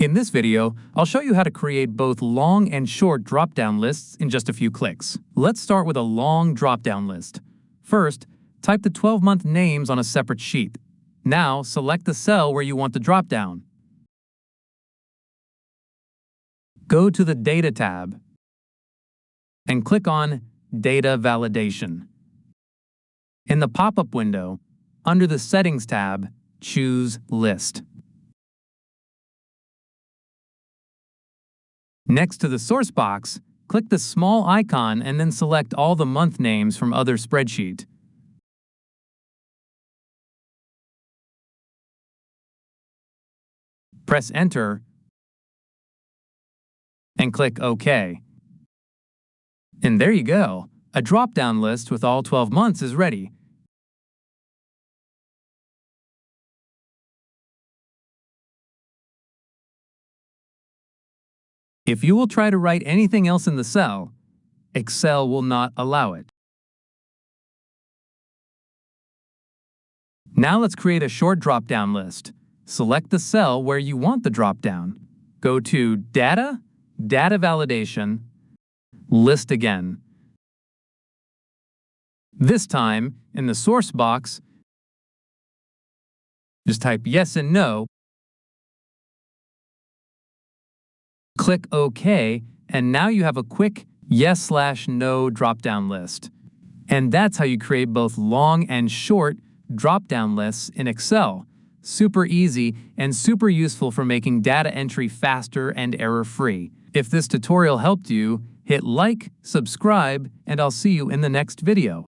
In this video, I'll show you how to create both long and short drop-down lists in just a few clicks. Let's start with a long drop-down list. First, type the 12-month names on a separate sheet. Now, select the cell where you want the drop-down. Go to the Data tab and click on Data Validation. In the pop-up window, under the Settings tab, choose List. Next to the source box, click the small icon and then select all the month names from other spreadsheet. Press Enter and click OK. And there you go. A drop-down list with all 12 months is ready. If you will try to write anything else in the cell, Excel will not allow it. Now let's create a short drop-down list. Select the cell where you want the drop-down. Go to Data, Data Validation, List again. This time, in the source box, just type yes and no. Click OK, and now you have a quick yes/no drop-down list. And that's how you create both long and short drop-down lists in Excel. Super easy and super useful for making data entry faster and error-free. If this tutorial helped you, hit like, subscribe, and I'll see you in the next video.